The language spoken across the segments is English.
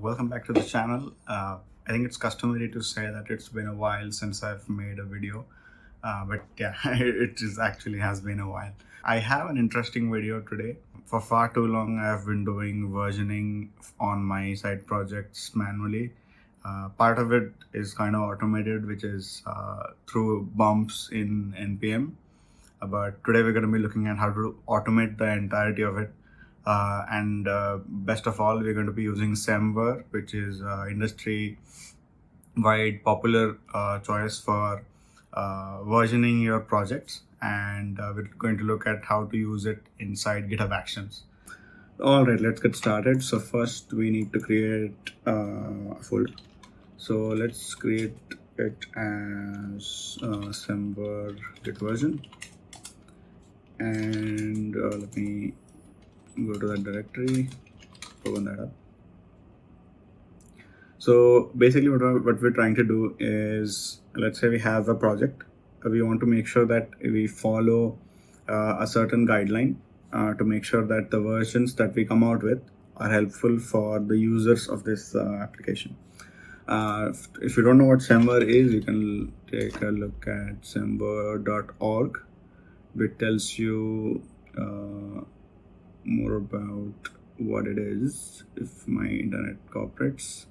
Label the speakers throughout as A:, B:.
A: Welcome back to the channel. I think it's customary to say that it's been a while since I've made a video, but yeah, it is actually has been a while. I have an interesting video today. For far too long, I've been doing versioning on my side projects manually. Part of it is kind of automated, which is through bumps in NPM. But today we're going to be looking at how to automate the entirety of it. And best of all, we're going to be using semver, which is industry-wide popular choice for versioning your projects. And we're going to look at how to use it inside GitHub Actions. All right, let's get started. So first we need to create a folder. So let's create it as semver GitVersion. And let me go to that directory, open that up. So basically what we're trying to do is, let's say we have a project. We want to make sure that we follow a certain guideline to make sure that the versions that we come out with are helpful for the users of this application. If you don't know what semver is, you can take a look at semver.org, which tells you more about what it is if my internet cooperates.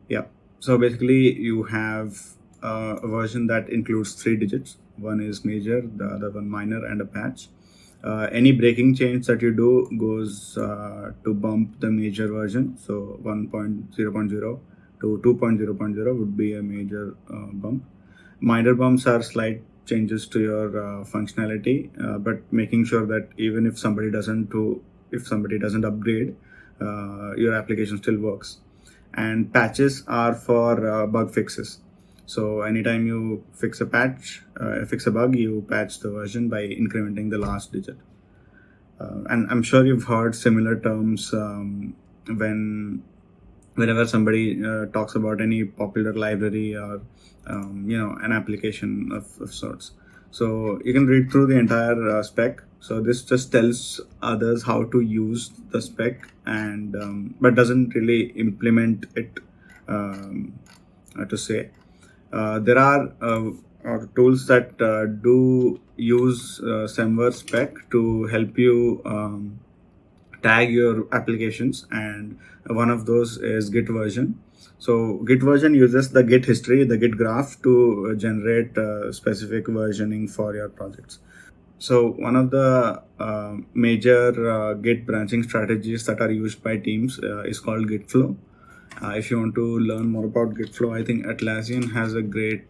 A: Yeah, so basically you have a version that includes 3 digits. One is major, the other one minor, and a patch. Any breaking change that you do goes to bump the major version. So 1.0.0 to 2.0.0 would be a major bump. Minor bumps are slight changes to your functionality, but making sure that even if somebody doesn't upgrade, your application still works. And patches are for bug fixes. So anytime you fix a bug, you patch the version by incrementing the last digit. And I'm sure you've heard similar terms whenever somebody talks about any popular library or an application of sorts. So you can read through the entire spec. So this just tells others how to use the spec, and but doesn't really implement it to say. There are tools that do use semver spec to help you tag your applications, and one of those is GitVersion. So GitVersion uses the Git history, the Git graph, to generate specific versioning for your projects. So one of the major Git branching strategies that are used by teams is called Git flow. If you want to learn more about Git flow, I think Atlassian has a great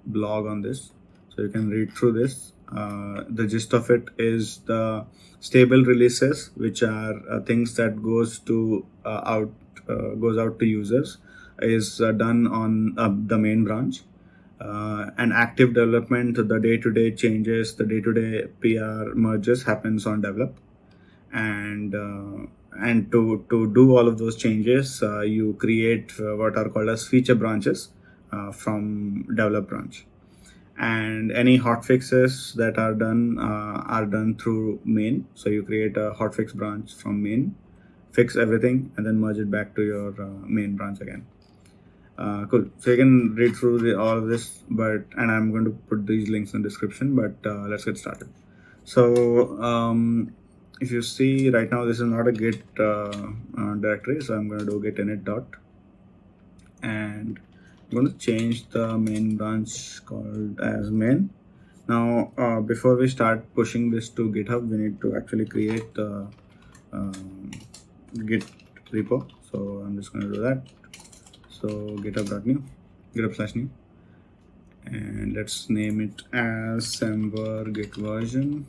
A: blog on this, so you can read through this. The gist of it is the stable releases, which are things that goes out to users, is done on the main branch. And active development, the day-to-day changes, the day-to-day PR merges happens on develop. And to do all of those changes, you create what are called as feature branches from develop branch. And any hotfixes that are done through main. So you create a hotfix branch from main, fix everything, and then merge it back to your main branch again. Cool. So you can read through all of this, and I'm going to put these links in the description. But let's get started. So if you see right now, this is not a Git directory, so I'm going to do git init dot, and I'm going to change the main branch called as main. Now, before we start pushing this to GitHub, we need to actually create the Git repo. So I'm just going to do that. So github/new, and let's name it as semver GitVersion.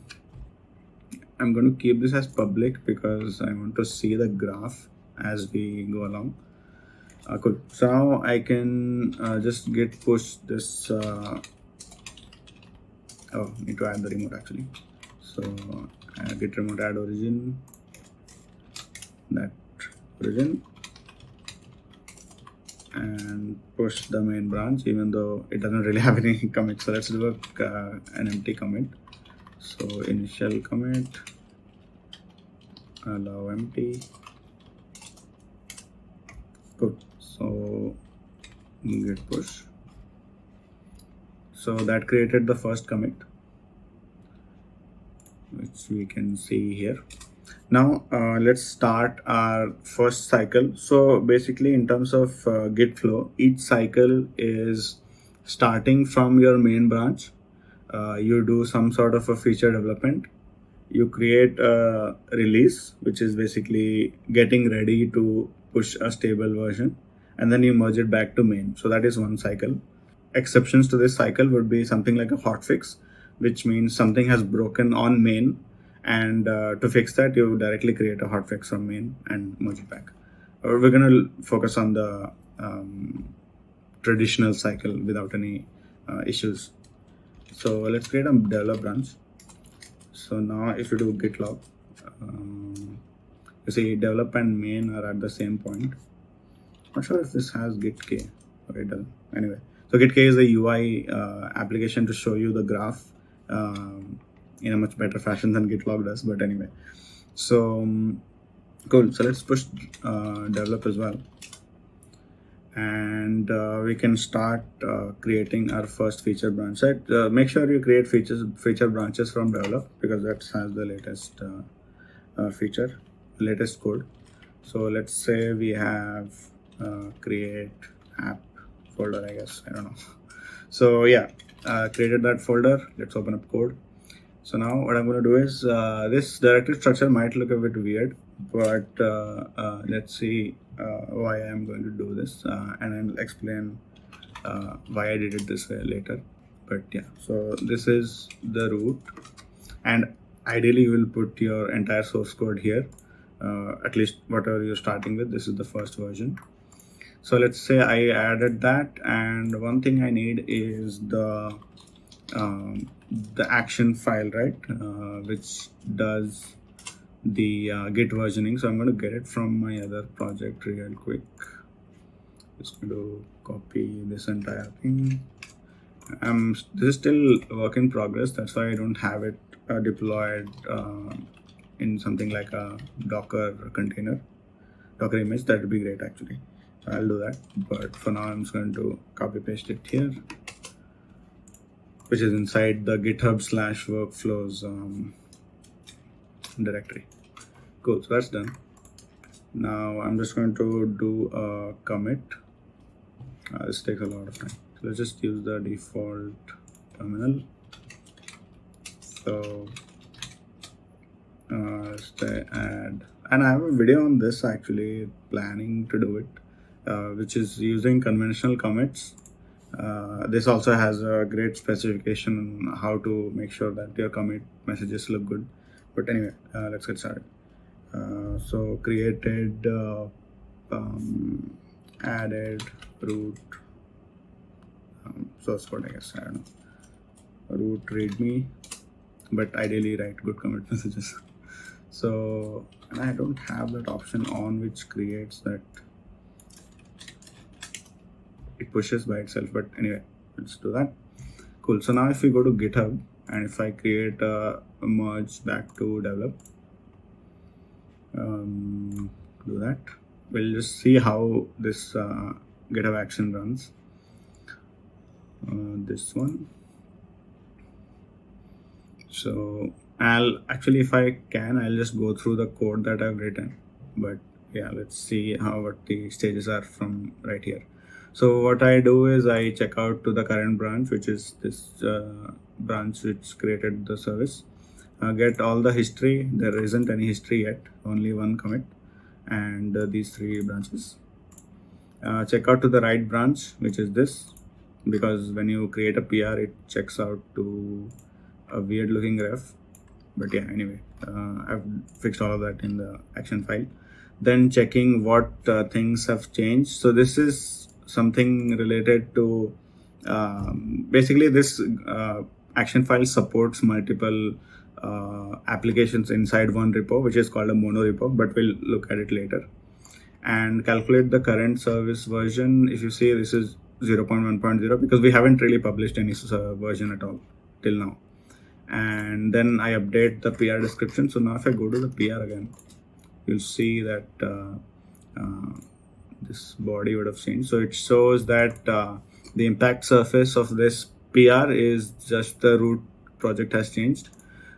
A: I'm going to keep this as public because I want to see the graph as we go along. Cool. So now I can just git push this. Need to add the remote actually. So git remote add origin, and push the main branch, even though it doesn't really have any commit. So let's do an empty commit. So initial commit, allow empty, So git push. So that created the first commit, which we can see here. Now let's start our first cycle. So basically, in terms of git flow, each cycle is starting from your main branch. You do some sort of a feature development. You create a release, which is basically getting ready to push a stable version, and then you merge it back to main. So that is one cycle. Exceptions to this cycle would be something like a hotfix, which means something has broken on main, and to fix that, you directly create a hotfix from main and merge it back. We're going to focus on the traditional cycle without any issues. So let's create a develop branch. So now if you do git log, you see develop and main are at the same point. Not sure if this has git k. Okay, it doesn't. Anyway, so git k is a UI application to show you the graph in a much better fashion than git log does. But anyway, so cool. So let's push develop as well, and we can start creating our first feature branch. Right? Make sure you create feature branches from develop, because that has the latest latest code. So let's say we have create app folder, I guess, I don't know. So yeah, created that folder. Let's open up code. So now what I'm going to do is this directory structure might look a bit weird, but let's see why I'm going to do this, and I'll explain why I did it this way later. But yeah, so this is the root, and ideally you will put your entire source code here, at least whatever you're starting with. This is the first version. So let's say I added that, and one thing I need is the action file, right, which does the git versioning. So I'm going to get it from my other project real quick. Just going to copy this entire thing. This is still a work in progress. That's why I don't have it deployed in something like a Docker container, Docker image. That would be great actually. So I'll do that. But for now, I'm just going to copy paste it here, which is inside the GitHub/workflows directory. Cool, so that's done. Now I'm just going to do a commit. This takes a lot of time. So let's just use the default terminal. So let's add, and I have a video on this actually, planning to do it, which is using conventional commits. This also has a great specification on how to make sure that your commit messages look good. But anyway, let's get started. So created, added root source code, I guess, I don't know, root readme, but ideally write good commit messages. So, and I don't have that option on which creates that, it pushes by itself, but anyway, let's do that. Cool. So now if we go to GitHub, and if I create a merge back to develop, do that, we'll just see how this GitHub action runs. This one. So I'll actually, if I can, I'll just go through the code that I've written, but yeah, let's see what the stages are from right here. So what I do is I check out to the current branch, which is this branch which created the service. Get all the history. There isn't any history yet, only one commit, and these three branches. Check out to the right branch, which is this, because when you create a PR, it checks out to a weird looking ref. But yeah, anyway, I've fixed all of that in the action file. Then checking what things have changed. So this is something related to basically this action file supports multiple applications inside one repo, which is called a mono repo, but we'll look at it later. And calculate the current service version. If you see, this is 0.1.0 because we haven't really published any version at all till now. And then I update the PR description. So now if I go to the PR again, you'll see that this body would have changed. So it shows that the impact surface of this PR is just the root project has changed.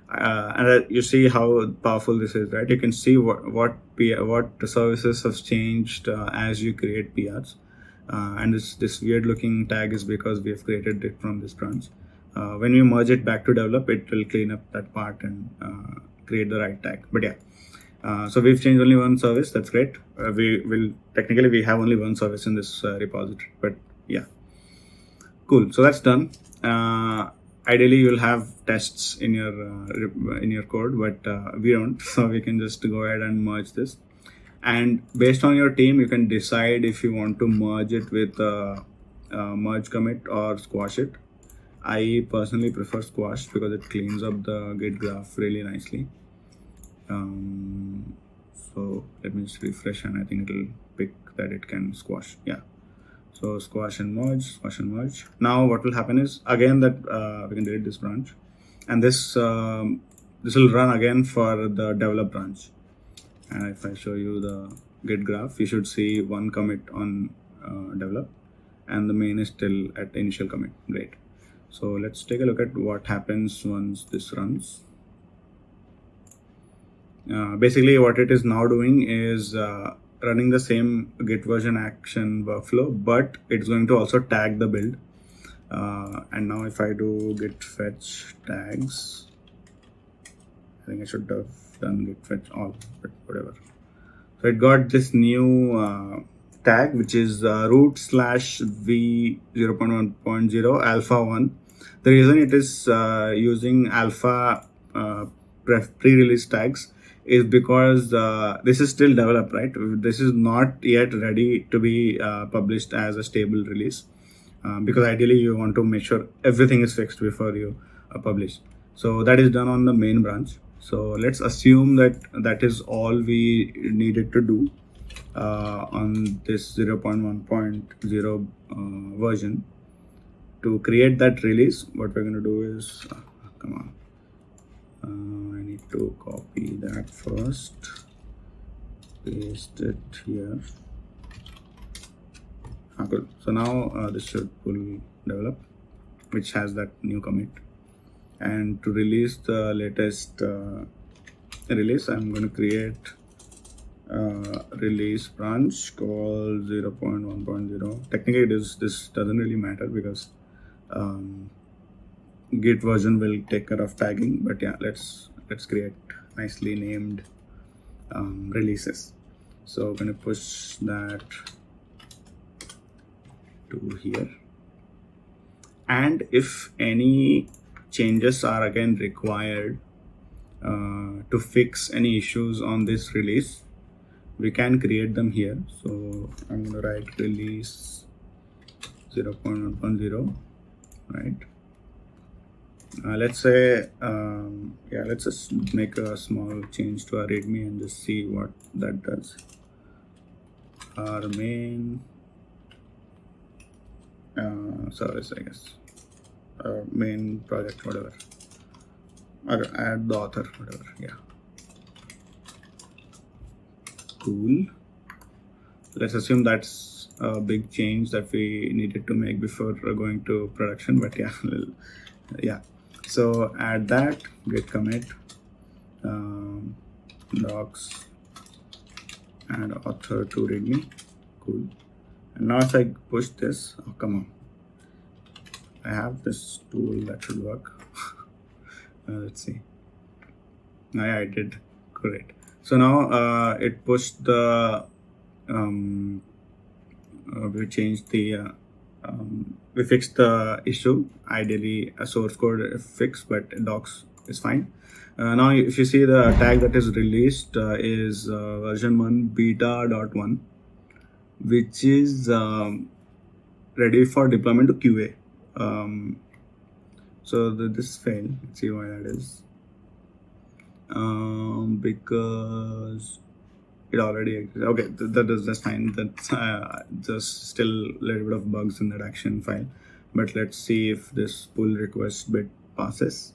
A: And you see how powerful this is, right? You can see what services have changed as you create PRs. And this weird looking tag is because we have created it from this branch. When we merge it back to develop, it will clean up that part and create the right tag. But yeah, so we've changed only one service. That's great. We have only one service in this repository, but yeah, cool. So that's done. Ideally, you'll have tests in your code, but we don't. So we can just go ahead and merge this. And based on your team, you can decide if you want to merge it with merge commit or squash it. I personally prefer squash because it cleans up the Git graph really nicely. So let me just refresh, and I think it'll pick that it can squash. Yeah. So squash and merge. Now what will happen is again that we can delete this branch, and this will run again for the develop branch. And if I show you the Git graph, you should see one commit on develop, and the main is still at initial commit. Great. So let's take a look at what happens once this runs. Basically, what it is now doing is running the same GitVersion action workflow, but it's going to also tag the build. And now if I do git fetch tags, I think I should have done git fetch all, but whatever. So it got this new tag, which is root/v 0.1.0 alpha 1. The reason it is using alpha pre-release tags is because this is still developed, right? This is not yet ready to be published as a stable release, because ideally you want to make sure everything is fixed before you publish. So that is done on the main branch. So let's assume that that is all we needed to do on this 0.1.0 version to create that release. What we're going to do is, come on. I need to copy that first, paste it here. Cool. So now this should pull develop, which has that new commit. And to release the latest release, I'm going to create a release branch called 0.1.0. Technically, this doesn't really matter because GitVersion will take care of tagging, but yeah, let's create nicely named releases. So I'm going to push that to here, and if any changes are again required to fix any issues on this release, we can create them here. So I'm going to write release 0.1.0, right? Let's say, let's just make a small change to our README and just see what that does. Our main service, I guess, main project, whatever, or add the author, whatever. Yeah, cool. Let's assume that's a big change that we needed to make before going to production, but yeah, yeah. So add that, git commit, docs, and author to readme. Cool. And now if I push this, oh come on, I have this tool that should work. Let's see. Yeah, I did. Great. So now it pushed the we changed the we fixed the issue. Ideally a source code fix, but docs is fine. Now if you see the tag that is released is version 1 beta.1, which is ready for deployment to QA. So this failed. Let's see why that is. Because it already exists. Okay, that's fine. That's just still a little bit of bugs in that action file. But let's see if this pull request bit passes.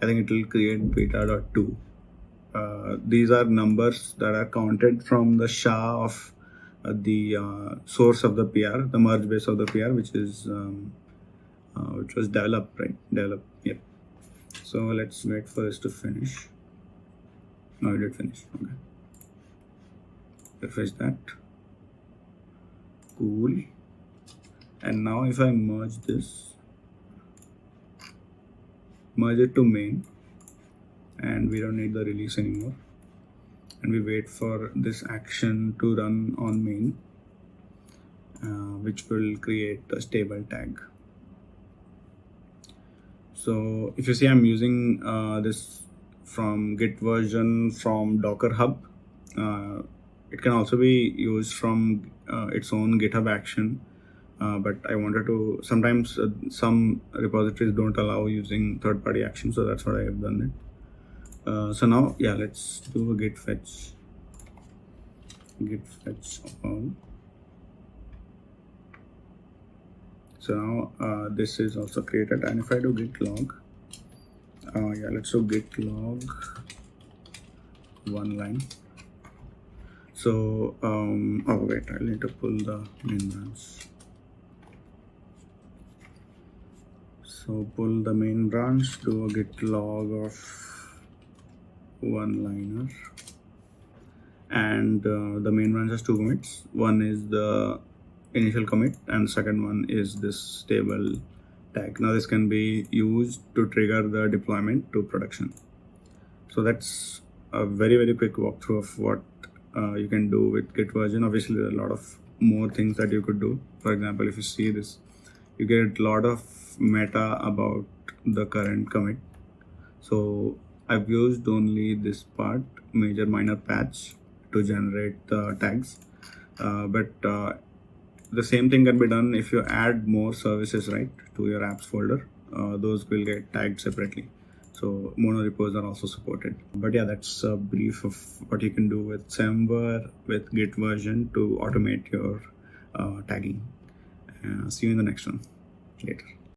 A: I think it will create beta.2. These are numbers that are counted from the SHA of the source of the PR, the merge base of the PR, which was developed, right? Develop, yep. So let's wait for this to finish. No, it did finish. Okay. Refresh that. Cool. And now if I merge this, merge it to main, and we don't need the release anymore, and we wait for this action to run on main, which will create a stable tag. So if you see, I'm using this from GitVersion from Docker Hub. It can also be used from its own GitHub action. But I wanted to, sometimes some repositories don't allow using third-party actions, so that's what I have done it. So now, yeah, let's do a git fetch all. So now this is also created, and if I do git log, yeah, let's do git log one line. So oh wait, I'll need to pull the main branch. So pull the main branch, do a git log of one liner, and the main branch has two commits. One is the initial commit, and the second one is this stable tag. Now this can be used to trigger the deployment to production. So that's a very quick walkthrough of what you can do with GitVersion. Obviously there are a lot of more things that you could do. For example, if you see this, you get a lot of meta about the current commit. So I've used only this part, major minor patch, to generate the tags, but the same thing can be done if you add more services, right, to your apps folder. Those will get tagged separately. So mono repos are also supported. But yeah, that's a brief of what you can do with semver, with GitVersion to automate your tagging. See you in the next one. Later.